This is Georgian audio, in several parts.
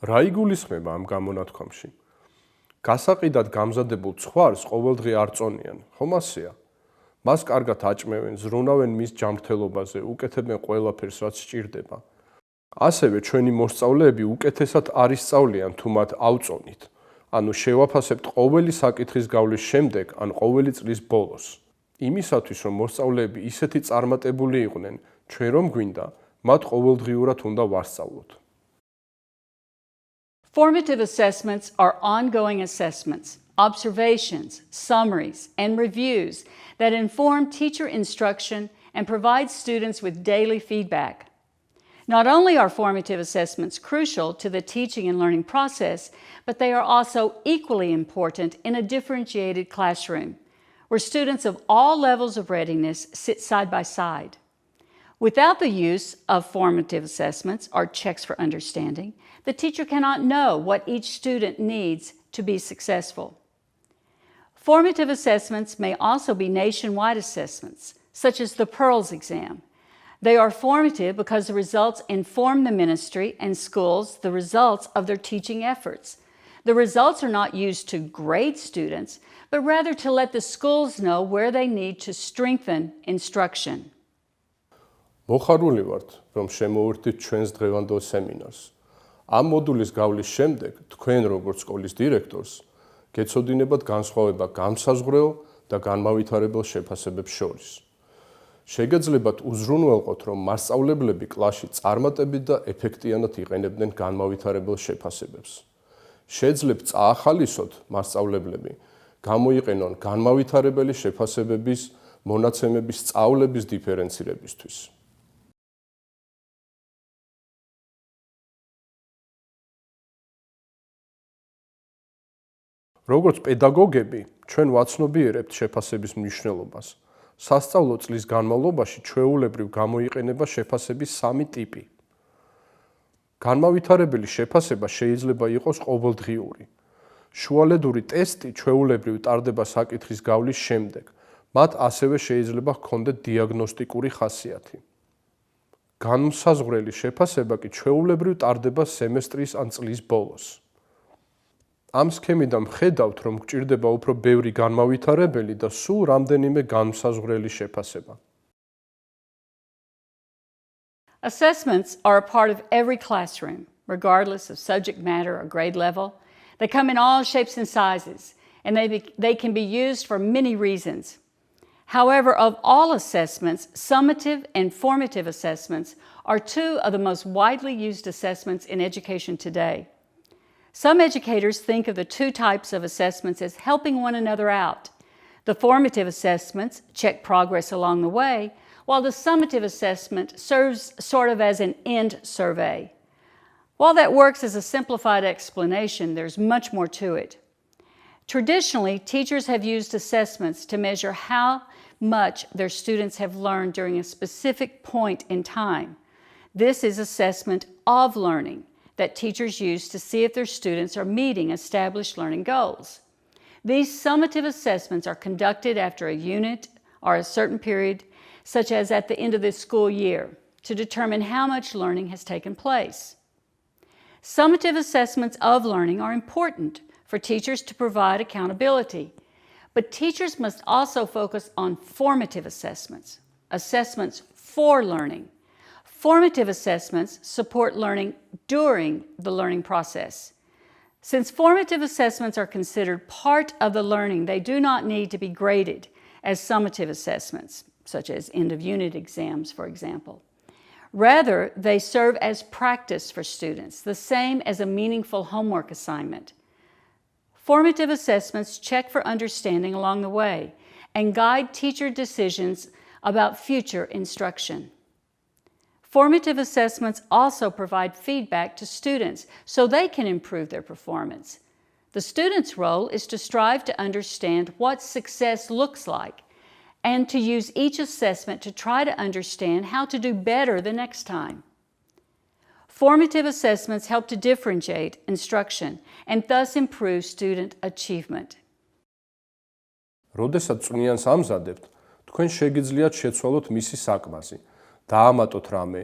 რა იგულისხმება ამ გამონათქვამში? გასაყიდად გამზადებულ ცხვარს ყოველდღე არ წონიან, ხომ ასეა? მას კარგად აჭმევენ, ზრუნავენ მის ჯანმრთელობაზე, უკეთებენ ყველაფერს, რაც სჭირდება. ასევე ჩვენი მოსწავლეები უკეთესად არ ისწავლიან თუ მათ ავწონით, ანუ შევაფასებთ ყოველი საკითხის გავლის შემდეგ ან ყოველი წლის ბოლოს. იმისათვის, რომ მოსწავლეები ისეთი წარმატებული იყვნენ, ჩვენ რომ გვინდა, მათ ყოველდღიურად უნდა ვასწავლოთ. Formative assessments are ongoing assessments, observations, summaries, and reviews that inform teacher instruction and provide students with daily feedback. Not only are formative assessments crucial to the teaching and learning process, but they are also equally important in a differentiated classroom, where students of all levels of readiness sit side by side. Without the use of formative assessments or checks for understanding, the teacher cannot know what each student needs to be successful. Formative assessments may also be nationwide assessments, such as the Pearls exam. They are formative because the results inform the ministry and schools the results of their teaching efforts. The results are not used to grade students, but rather to let the schools know where they need to strengthen instruction. მოხარული ვართ, რომ შემოვერთით ჩვენს დღევანდელ სემინარს. ამ მოდულის გავლის შემდეგ თქვენ როგორც სკოლის დირექტორს გეცოდინებათ განსხვავება განსაზღვრელ და განმავითარებელ შეფასებებს შორის. შეგეძლებათ უზრუნველყოთ, რომ მასწავლებლები კლასში წარმატებით და ეფექტიანად იყენებდნენ განმავითარებელ შეფასებებს. შეძლებთ წაახალისოთ მასწავლებლები გამოიყენონ განმავითარებელი შეფასებების მონაცემების სწავლების დიფერენცირებისთვის. როგორც პედაგოგები, ჩვენ ვაცნობიერებთ შეფასების მნიშვნელობას. სასწავლო წლის განმავლობაში ჩვეულებრივ გამოიყენება შეფასების 3 ტიპი. განმავითარებელი შეფასება შეიძლება იყოს ყოველდღიური. შუალედური ტესტი ჩვეულებრივ ტარდება საკითხის გავლის შემდეგ. მათ ასევე შეიძლება ჰქონდეთ დიაგნოსტიკური ხასიათი. განმსაზღვრელი შეფასება კი ჩვეულებრივ ტარდება სემესტრის ან წლის ბოლოს. ამ სქემიდან ვხედავთ, რომ გვჭირდება უფრო ბევრი განმავითარებელი და სულ რამდენიმე განმსაზღვრელი შეფასება. Assessments are a part of every classroom, regardless of subject matter or grade level. They come in all shapes and sizes, and they can be used for many reasons. However, of all assessments, summative and formative assessments are two of the most widely used assessments in education today. Some educators think of the two types of assessments as helping one another out. The formative assessments check progress along the way, while the summative assessment serves sort of as an end survey. While that works as a simplified explanation, there's much more to it. Traditionally, teachers have used assessments to measure how much their students have learned during a specific point in time. This is assessment of learning that teachers use to see if their students are meeting established learning goals. These summative assessments are conducted after a unit or a certain period, such as at the end of the school year, to determine how much learning has taken place. Summative assessments of learning are important for teachers to provide accountability, but teachers must also focus on formative assessments, assessments for learning. Formative assessments support learning during the learning process. Since formative assessments are considered part of the learning, they do not need to be graded as summative assessments, such as end-of-unit exams, for example. Rather, they serve as practice for students, the same as a meaningful homework assignment. Formative assessments check for understanding along the way and guide teacher decisions about future instruction. Formative assessments also provide feedback to students so they can improve their performance. The student's role is to strive to understand what success looks like and to use each assessment to try to understand how to do better the next time. Formative assessments help to differentiate instruction and thus improve student achievement. როდესაც წვნიანს ამზადებთ, თქვენ შეგიძლიათ შეცვალოთ მისი საკმასი. დაამატოთ რამე,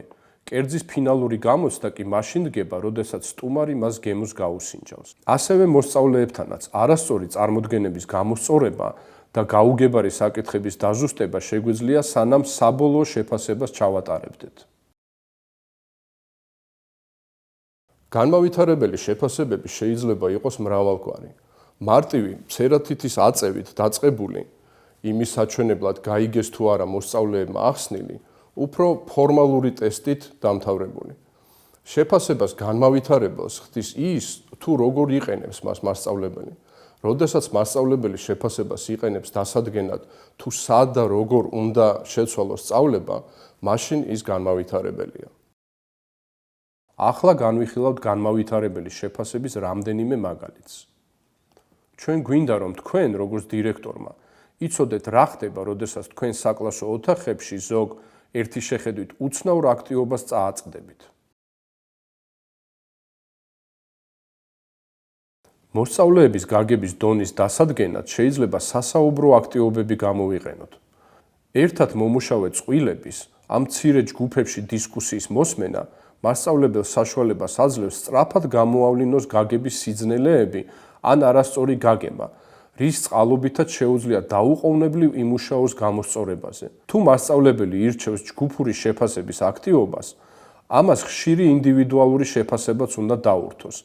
კერძის ფინალური გამოცდა კი მაშინ დგება, როდესაც სტუმარი მას გემოს გაუსინჯავს. ასევე მოსწავლეებთანაც არასწორი წარმოდგენების გამოსწორება და გაუგებარი საკითხების დაზუსტება შეგვიძლია, სანამ საბოლოო შეფასებას ჩავატარებდეთ. განმავითარებელი შეფასებები შეიძლება იყოს მრავალგვარი. მარტივი ცერათითის აწევით დაწყებული, იმის საჩვენებლად გაიგეს თუ არა მოსწავლეებმა ახსნილი, უფრო ფორმალური ტესტით დამთავრებული. შეფასებას განმავითარებელს ხდის ის, თუ როგორ იყენებს მას მასწავლებელი. როდესაც მასწავლებელი შეფასებას იყენებს დასადგენად, თუ სად და როგორ უნდა შეცვალოს სწავლება, მაშინ ის განმავითარებელია. ახლა განვიხილავთ განმავითარებელი შეფასების რამდენიმე მაგალითს. ჩვენ გვინდა, რომ თქვენ, როგორც დირექტორმა, იცოდეთ რა ხდება, როდესაც თქვენ საკლასო ოთახებში ზოგ ერთი შეხედვით უცნაურ აქტივობას წააწყდებით. მოსწავლეების გაგების დონის დასადგენად შეიძლება სასაუბრო აქტივობები გამოვიყენოთ. ერთად მომუშავე წყვილების ამ მცირე ჯგუფებში დისკუსიის მოსმენა მასწავლებელს საშუალებას აძლევს სწრაფად გამოავლინოს გაგების სიძნელეები ან არასწორი გაგება, რის წყალობითაც შეუძლია დაუყოვნებლივ იმუშაოს გამოსწორებაზე. თუ მასწავლებელი ირჩევს ჯგუფური შეფასების აქტივობას, ამას ხშირი ინდივიდუალური შეფასებაც უნდა დაურთოს,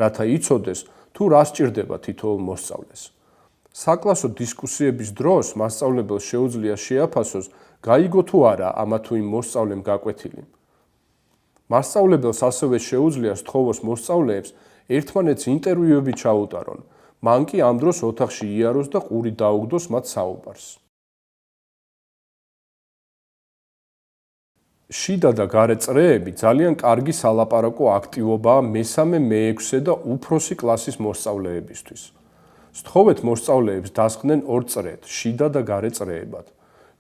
რათა იცოდეს, თუ რა სჭირდება თითოეულ მოსწავლეს. საკლასო დისკუსიების დროს მასწავლებელს შეუძლია შეაფასოს, გაიგო თუ არა ამა თუ იმ მოსწავლემ გაკვეთილი. მასწავლებელს ასევე შეუძლია სთხოვოს მოსწავლეებს ერთმანეთს ინტერვიუები ჩაუტარონ, მან კი ამ დროს ოთახში იაროს და ყური დაუგდოს მათ საუბარს. შიდა და გარე წრეები ძალიან კარგი სალაპარაკო აქტივობაა მესამე, მეექვსე და უფროსი კლასის მოსწავლეებისთვის. სთხოვეთ მოსწავლეებს დასხდნენ ორ წრედ, შიდა და გარე წრეებად.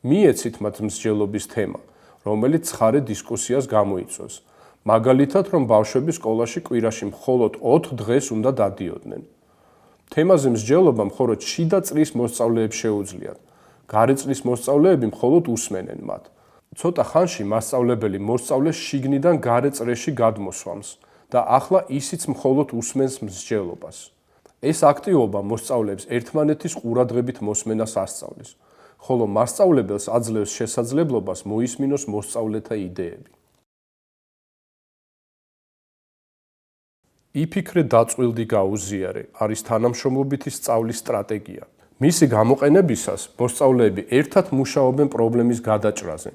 მიეცით მათ მსჯელობის თემა, რომელიც ცხარე დისკუსიას გამოიწვევს. მაგალითად, რომ ბავშვები სკოლაში კვირაში მხოლოდ 4 დღეს უნდა დადიოდნენ. თემაზე მსჯელობა მხოლოდ შიდა წრის მოსწავლეებს შეუძლიათ. გარე წრის მოსწავლეები მხოლოდ უსმენენ მათ. ცოტა ხანში მასწავლებელი მოსწავლეს შიგნიდან გარე წრეში გადმოსვამს და ახლა ისიც მხოლოდ უსმენს მსჯელობას. ეს აქტივობა მოსწავლეებს ერთმანეთის ყურადღებით მოსმენას ასწავლის, ხოლო მასწავლებელს აძლევს შესაძლებლობას მოისმინოს მოსწავლეთა იდეები. იფიქრე, დაწყვილდი, გაუზიარე არის თანამშრომლობითი სწავლის სტრატეგია. მისი გამოყენებისას მოსწავლეები ერთად მუშაობენ პრობლემის გადაჭრაზე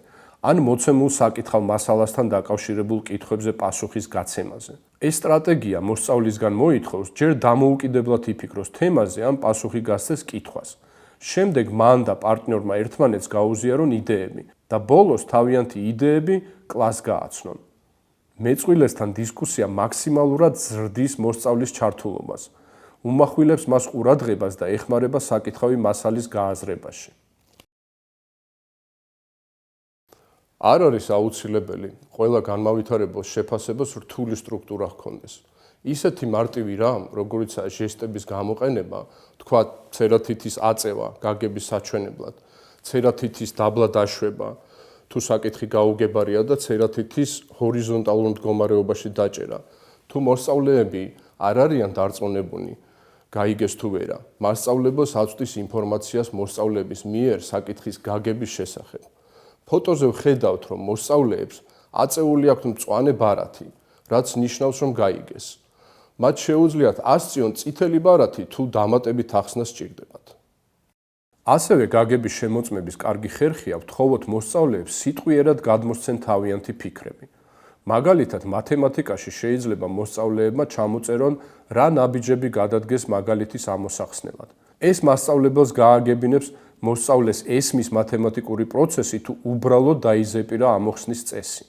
ან მოცემულ საკითხავ მასალასთან დაკავშირებულ კითხვებზე პასუხის გაცემაზე. ეს სტრატეგია მოსწავლისგან მოითხოვს ჯერ დამოუკიდებლად იფიქროს თემაზე ან პასუხი გასცეს კითხვას. შემდეგ მან და პარტნიორმა ერთმანეთს გაუზიარონ იდეები და ბოლოს თავიანთი იდეები კლასს გააცნონ. მეწყვილესთან დისკუსია მაქსიმალურად ზრდის მოსწავლის ჩართულობას, უმახვილებს მას ყურადღებას და ეხმარება საკითხავი მასალის გააზრებაში. არ არის აუცილებელი ყველა განმავითარებელ შეფასებას რთული სტრუქტურა ჰქონდეს. ისეთი მარტივი რამ, როგორიცაა ჟესტების გამოყენება, თქვა ცერათითის აწევა გაგების საჩვენებლად, ცერათითის დაბლა დაშვება, თუ საკითხი გაუგებარია და ცერათითის ჰორიზონტალურ მდგომარეობაში დაჭერა. თუ მოსწავლეები არ არიან დარწმუნებულნი, გაიგეს თუ ვერა, მასწავლებელს აწვდის ინფორმაციას მოსწავლეების მიერ საკითხის გაგების შესახებ. ფოტოზე ვხედავთ, რომ მოსწავლეებს აწეული აქვთ მწვანე ბარათი, რაც ნიშნავს, რომ გაიგეს. მათ შეუძლიათ ასწიონ წითელი ბარათი, თუ დამატებით ახსნა სჭირდებათ. ასევე გაგების შემოწმების კარგი ხერხია ვთხოვოთ მოსწავლეებს სიტყვიერად გადმოსცენ თავიანთი ფიქრები. მაგალითად, მათემატიკაში შეიძლება მოსწავლეებმა ჩამოწერონ რა ნაბიჯები გადადგეს მაგალითის ამოსახსნელად. ეს მასწავლებელს გააგებინებს მოსწავლეს ესმის მათემატიკური პროცესი თუ უბრალოდ დაიზეპირა ამოხსნის წესი.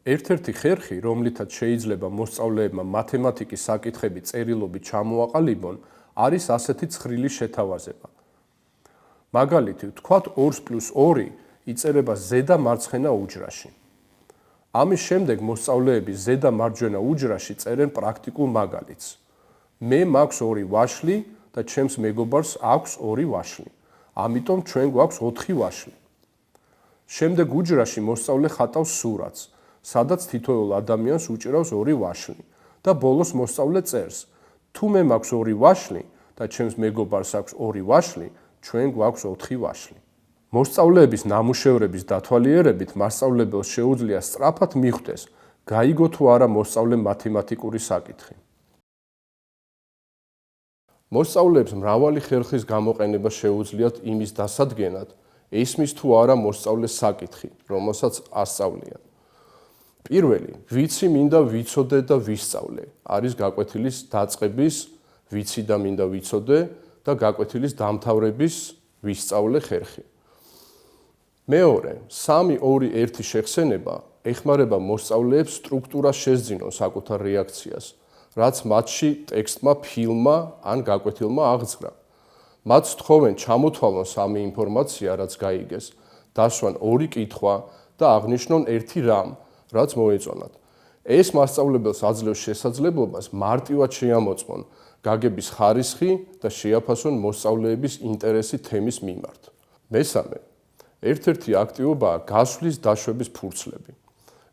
ერთ-ერთი ხერხი, რომლითაც შეიძლება მოსწავლეებმა მათემატიკის საკითხები წერილობით ჩამოაყალიბონ, არის ასეთი ცხრილი შეთავაზება. მაგალითი, ვთქვათ 2+2 იწერება ზედა მარცხენა უჯრაში. ამის შემდეგ მოსწავლეები ზედა მარჯვენა უჯრაში წერენ პრაქტიკულ მაგალითს. მე მაქვს 2 ვაშლი და ჩემს მეგობარს აქვს 2 ვაშლი. ამიტომ ჩვენ გვაქვს 4 ვაშლი. შემდეგ უჯრაში მოსწავლე ხატავს სურათს, სადაც თითოეულ ადამიანს უჭირავს 2 ვაშლი და ბოლოს მოსწავლე წერს: თუ მე მაქვს 2 ვაშლი და ჩემს მეგობარს აქვს 2 ვაშლი, ჩვენ გვაქვს 4 ვაშლი. მოსწავლეების ნამუშევრების დათვალიერებით მასწავლებელს შეუძლია სწრაფად მიხვდეს, გაიგო თუ არა მოსწავლემ მათემატიკური საკითხი. მოსწავლეებს მრავალი ხერხის გამოყენება შეუძლიათ იმის დასადგენად, ესმის თუ არა მოსწავლეს საკითხი, რომელსაც ასწავლიან. პირველი, ვიცი მინდა ვიცოდე და ვისწავლე, არის გაკვეთილის დაწყების ვიცი და მინდა ვიცოდე და გაკვეთილის დამთავრების ვისწავლე ხერხი. მეორე, 3-2-1 შეხსენება ეხმარება მოსწავლეებს სტრუქტურას შესძინონ საკუთარ რეაქციას, რაც მათში ტექსტმა, ფილმმა ან გაკვეთილმა აღძრა. მათ სთხოვენ ჩამოთვალონ 3 ინფორმაცია, რაც გაიგეს, დასვან 2 კითხვა და აღნიშნონ 1 რამ, რაც მოეწონათ. ეს მასწავლებელს აძლევს შესაძლებლობას მარტივად შეამოწმონ გაგების ხარისხი და შეაფასონ მოსწავლეების ინტერესი თემის მიმართ. მესამე, ერთ-ერთი აქტივობაა გასვლის დაშვების ფურცლები.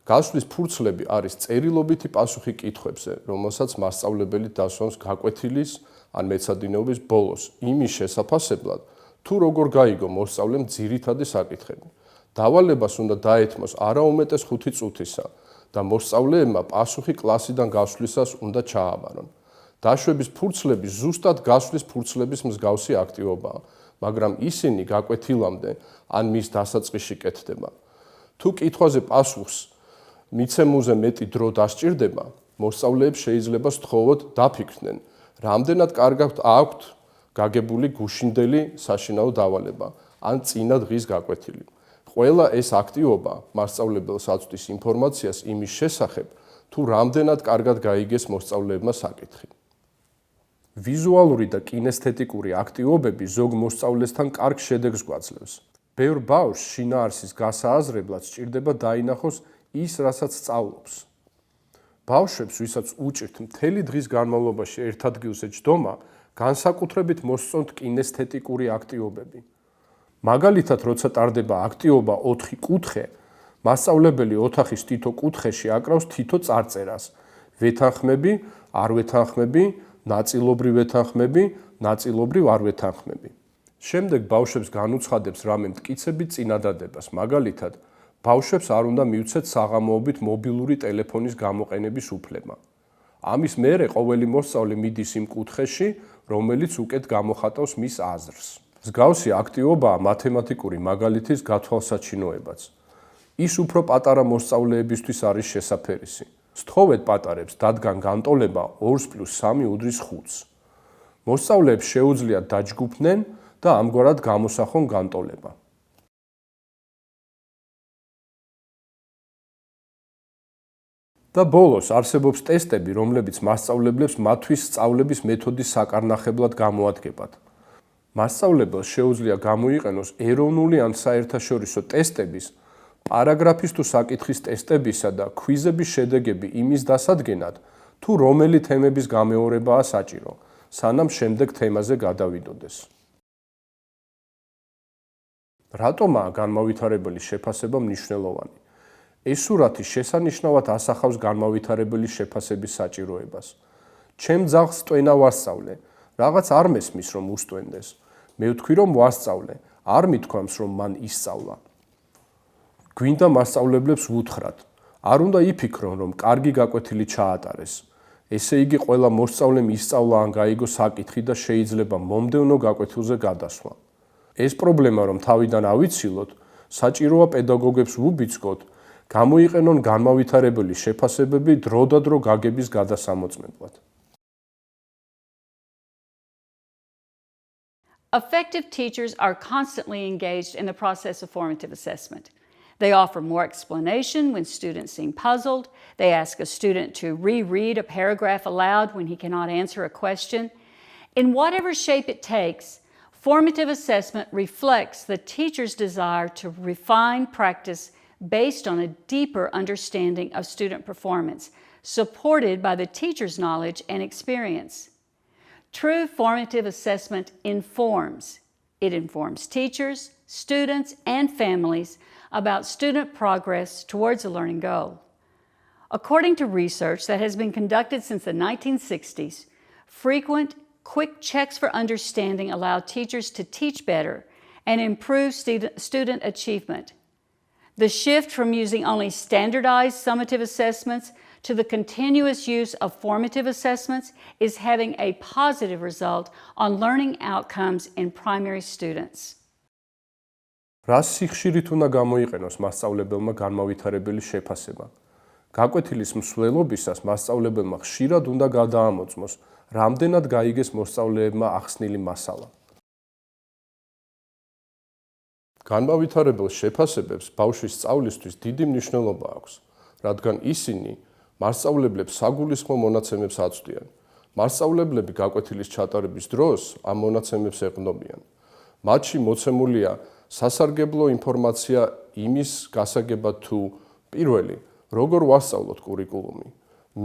გასვლის ფურცლები არის წერილობითი პასუხი კითხვებზე, რომელსაც მასწავლებელი დასვამს გაკვეთილის ან მეცადინეობის ბოლოს, იმის შესაფასებლად, თუ როგორ გაიგო მოსწავლემ ძირითადი საკითხები. დავალებას უნდა დაეთმოს არა უმეტეს 5 წუთისა და მოსწავლეებმა პასუხი კლასიდან გასვლისას უნდა ჩააბარონ. დაშვების ფურცლები ზუსტად გასვლის ფურცლების მსგავსი აქტივობაა, მაგრამ ისინი გაკვეთილამდე ან მის დასაწყისში კეთდება. თუ კითხვაზე პასუხს მიცემულზე მეტი დრო დასჭირდება, მოსწავლეებს შეიძლება სთხოვოთ დაფიქრდნენ, რამდენად კარგად აქვთ გაგებული გუშინდელი საშინაო დავალება ან წინა დღის გაკვეთილი. ყველა ეს აქტივობა მასწავლებელს აწვდის ინფორმაციას იმის შესახებ, თუ რამდენად კარგად გაიგეს მოსწავლეებმა საკითხი. ვიზუალური და კინესთეტიკური აქტივობები ზოგ მოსწავლესთან კარგ შედეგს გვაძლევს. ბევრ ბავშვს შინაარსის გასააზრებლად სჭირდება დაინახოს ის, რასაც სწავლობს. ბავშვებს, ვისაც უჭირთ მთელი დღის განმავლობაში ერთ ადგილზე ჯდომა, განსაკუთრებით მოსწონთ კინესთეტიკური აქტივობები. მაგალითად, როცა ტარდება აქტივობა 4 კუთხე, მასწავლებელი ოთახის თითო კუთხეში აკრავს თითო წარწერას: ვეთანხმები, არ ვეთანხმები, ნაწილობრივ ვეთანხმები, ნაწილობრივ არ ვეთანხმები. შემდეგ ბავშვებს განუცხადებს რამე მტკიცებით წინადადებას, მაგალითად, ბავშვებს არ უნდა მივცეთ საღამოობით მობილური ტელეფონის გამოყენების უფლება. ამის მერე ყოველი მოსწავლე მიდის იმ კუთხეში, რომელიც უკეთ გამოხატავს მის აზრს. მსგავსი აქტივობაა მათემატიკური მაგალითის გათვალსაჩინოებაც. ის უფრო პატარა მოსწავლეებისთვის არის შესაფერისი. სთხოვეთ პატარებს დადგან განტოლება 2+3 უდრის 5-ს. მოსწავლეებს შეუძლიათ დაჯგუფდნენ და ამგვარად გამოსახონ განტოლება. და ბოლოს არსებობს ტესტები, რომლებიც მასწავლებლებს მათთვის სწავლების მეთოდის საკარნახებლად გამოადგებათ. მასწავლებელს შეუძლია გამოიყენოს ეროვნული ან საერთაშორისო ტესტების, პარაგრაფის თუ საკითხის ტესტებისა და ქვიზების შედეგები იმის დასადგენად, თუ რომელი თემების გამეორებაა საჭირო, სანამ შემდეგ თემაზე გადავიდოდეს. რატომაა განმავითარებელი შეფასება მნიშვნელოვანი? ეს სურათი შესანიშნავად ასახავს განმავითარებელი შეფასების საჭიროებას. ჩემ ძაღლს ტვენა ვასწავლე, რაღაც არ მესმის რომ უსტვენდეს. მე ვთქვი რომ ვასწავლე, არ მithქვამს რომ მან ისწავლა. გვინდა მასწავლებლებს ვუთხრათ, არ უნდა იფიქრონ რომ კარგი გაკვეთილი ჩაატარეს. ესე იგი ყველა მოსწავლემ ისწავლა ან გაიგო საკითხი და შეიძლება მომდევნო გაკვეთილზე გადასვლა. ეს პრობლემა რომ თავიდან ავიცილოთ, საჭიროა პედაგოგებს ვუბიძგოთ, გამოიყენონ განმავითარებელი შეფასებები დრო და დრო გაგების გადასამოწმებლად. Effective teachers are constantly engaged in the process of formative assessment. They offer more explanation when students seem puzzled. They ask a student to reread a paragraph aloud when he cannot answer a question. In whatever shape it takes, formative assessment reflects the teacher's desire to refine practice based on a deeper understanding of student performance, supported by the teacher's knowledge and experience. True formative assessment informs, It informs teachers, students, and families about student progress towards a learning goal. According to research that has been conducted since the 1960s, frequent, quick checks for understanding allow teachers to teach better and improve student achievement. The shift from using only standardized summative assessments to the continuous use of formative assessments is having a positive result on learning outcomes in primary students. რას სიხშირით უნდა გამოიყენოს მასწავლებელმა განმავითარებელი შეფასება? გაკვეთილის მსვლელობისას მასწავლებელმა ხშირად უნდა გადაამოწმოს, რამდენად გაიგეს მოსწავლეებმა ახსნილი მასალა. განმავითარებელ შეფასებებს ბავშვის სწავლისთვის დიდი მნიშვნელობა აქვს, რადგან ისინი მასწავლებლებს საგულისხმო მონაცემებს აწვდიან. მასწავლებლები გაკვეთილის ჩატარების დროს ამ მონაცემებს ეყრდნობიან. მათში მოცემულია სასარგებლო ინფორმაცია იმის გასაგებად თუ პირველი, როგორ ვასწავლოთ კურიკულუმი,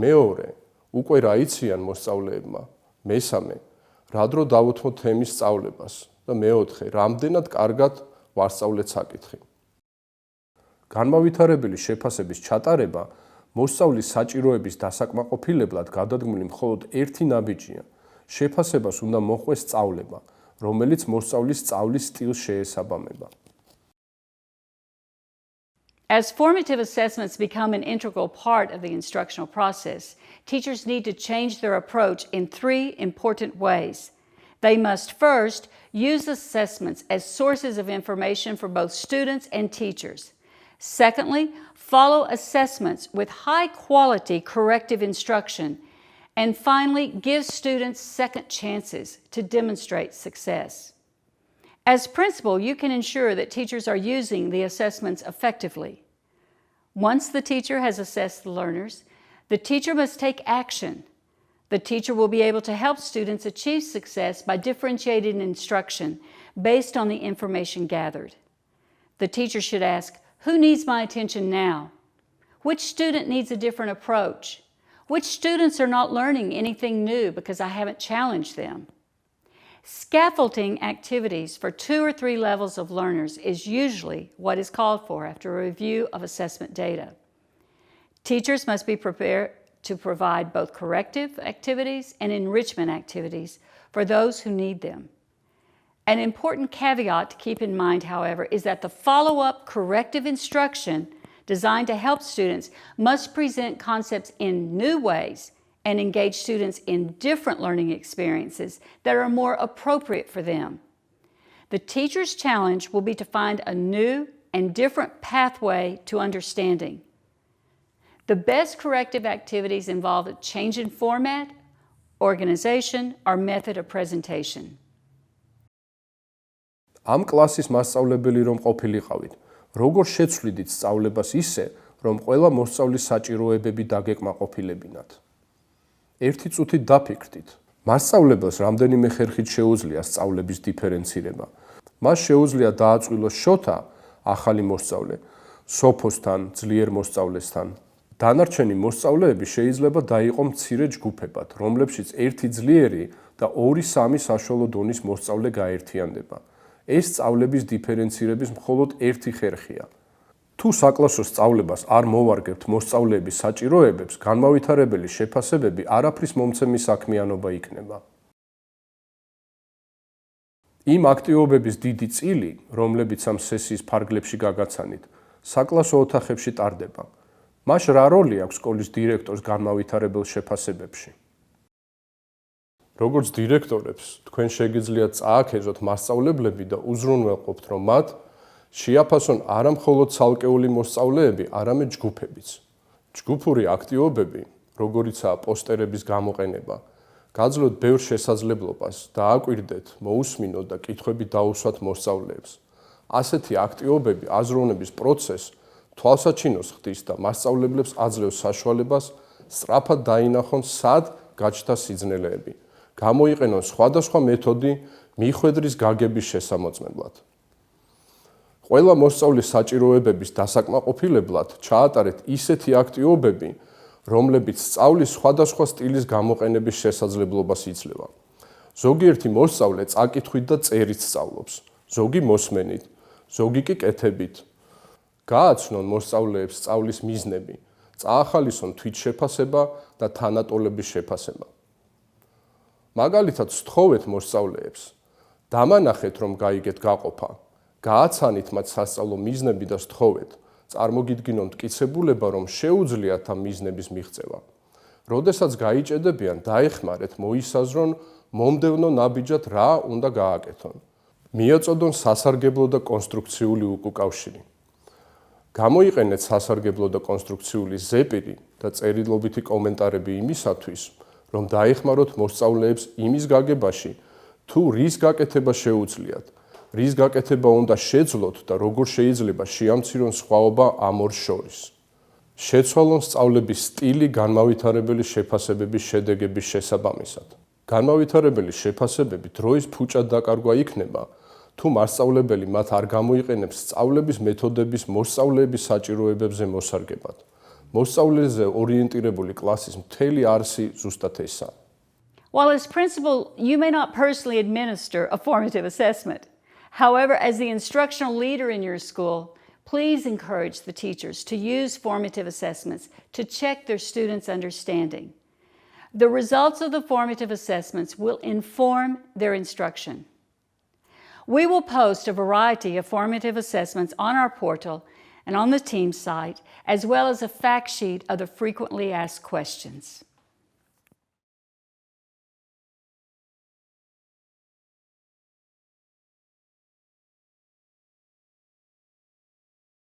მეორე, უკვე რა იციან მოსწავლეებმა, მესამე, რა დრო დავუთმოთ თემის სწავლებას და მეოთხე, რამდენად კარგად ვასწავლეთ საკითხი. განმავითარებელი შეფასების ჩატარება მოსწავლის საჭიროების დასაკმაყოფილებლად გადადგმული მხოლოდ ერთი ნაბიჯია. შეფასებას უნდა მოჰყვეს სწავლება, რომელიც მოსწავლის სწავლის სტილს შეესაბამება. As formative assessments become an integral part of the instructional process, teachers need to change their approach in three important ways. They must first use assessments as sources of information for both students and teachers. Secondly, follow assessments with high-quality corrective instruction. And finally, give students second chances to demonstrate success. As principal, you can ensure that teachers are using the assessments effectively. Once the teacher has assessed the learners, the teacher must take action. The teacher will be able to help students achieve success by differentiating instruction based on the information gathered. The teacher should ask, who needs my attention now? Which student needs a different approach? Which students are not learning anything new because I haven't challenged them? Scaffolding activities for 2 or 3 levels of learners is usually what is called for after a review of assessment data. Teachers must be prepared to provide both corrective activities and enrichment activities for those who need them. An important caveat to keep in mind, however, is that the follow-up corrective instruction designed to help students must present concepts in new ways and engage students in different learning experiences that are more appropriate for them. The teacher's challenge will be to find a new and different pathway to understanding. The best corrective activities involve a change in format, organization, or method of presentation. ამ კლასის მასწავლებელი რომ ყოფილიყავით, როგორ შეცვლიდით სწავლებას ისე, რომ ყველა მოსწავლის საჭიროებები დაგეკმაყოფილებინათ? ერთი წუთით დაფიქრდით. მასწავლებელს რამდენიმე ხერხით შეუძლია სწავლების დიფერენცირება. მას შეუძლია დააწყვილოს შოთა ახალი მოსწავლე, სოფოსთან, ძლიერ მოსწავლესთან. დანარჩენი მოსწავლეები შეიძლება დაიყო მცირე ჯგუფებად, რომლებშიც ერთი ძლიერი და 2-3 საშუალო დონის მოსწავლე გაერთიანდება. ეს სწავლების დიფერენცირების მხოლოდ ერთი ხერხია. თუ საკლასო სწავლებას არ მოვარგებთ მოსწავლეების საჭიროებებს, განმავითარებელი შეფასებები არაფრის მომცემი საქმიანობა იქნება. იმ აქტივობების დიდი წილი, რომლებიც ამ სესიის ფარგლებში გაგაცანით, საკლასო ოთახებში ტარდება. მას რა როლი აქვს სკოლის დირექტორს განმავითარებელ შეფასებებში? როგორც დირექტორებს, თქვენ შეგიძლიათ წააქეზოთ მასწავლებლები და უზრუნველყოფთ, რომ მათ შეაფასონ არა მხოლოდ ცალკეული მოსწავლეები, არამედ ჯგუფებიც. ჯგუფური აქტივობები, როგორიცაა პოსტერების გამოყენება, გაძლოთ ბევრ შესაძლებლობას, დააკვირდეთ, მოусმინოთ და კითხვები დაუსვათ მოსწავლეებს. ასეთი აქტივობები აზროვნების პროცესს თვალსაჩინოს ხდის და მასწავლებლებს აძლევს საშუალებას სწრაფად დაინახონ, სად გაჩნდა სიძნელეები. გამოიყენონ სხვადასხვა მეთოდი მიხვედრის გაგების შესამოწმებლად. ყველა მოსწავლის საჭიროებების დასაკმაყოფილებლად ჩაატარეთ ისეთი აქტივობები, რომლებიც სწავლის სხვადასხვა სტილის გამოყენების შესაძლებლობას იძლევა. ზოგიერთი მოსწავლე წაკითხვით და წერით სწავლობს. ზოგი მოსმენით, ზოგი კი კეთებით. გააცნონ მოსწავლეებს სწავლის მიზნები, წაახალისონ თვითშეფასება და თანატოლების შეფასება. მაგალითად, სთხოვეთ მოსწავლეებს, დამანახეთ, რომ გაიგეთ გაყოფა, გააცანით მათ სასწავლო მიზნები და სთხოვეთ, წარმოგიდგინონ მტკიცებულება, რომ შეუძლიათ ამ მიზნების მიღწევა. როდესაც გაიჭედებიან, დაეხმარეთ, მოისაზრონ მომდევნო ნაბიჯად რა უნდა გააკეთონ. მიაწოდონ სასარგებლო და კონსტრუქციული უკავშირი. გამოიყენეთ სასარგებლო და კონსტრუქციული ზეპირი და წერილობითი კომენტარები იმისათვის, რომ დაეხმაროთ მოსწავლეებს იმის გაგებაში, თუ რის გაკეთება შეუძლიათ, რის გაკეთება უნდა შეძლოთ და როგორ შეიძლება შეამცირონ სხვაობა ამ ორ შორის. შეცვალონ სწავლების სტილი განმავითარებელი შეფასებების შედეგების შესაბამისად. განმავითარებელი შეფასებები დროის ფუჭად დაკარგვა იქნება, თუ მასწავლებელი მათ არ გამოიყენებს სწავლების მეთოდების მოსწავლეების საჭიროებებზე მოსარგებად. მოსწავლეზე ორიენტირებული კლასის მთელი არსი ზუსტად ესაა. While as principal, you may not personally administer a formative assessment. However, as the instructional leader in your school, please encourage the teachers to use formative assessments to check their students' understanding. The results of the formative assessments will inform their instruction. We will post a variety of formative assessments on our portal and on the team site, as well as a fact sheet of the frequently asked questions.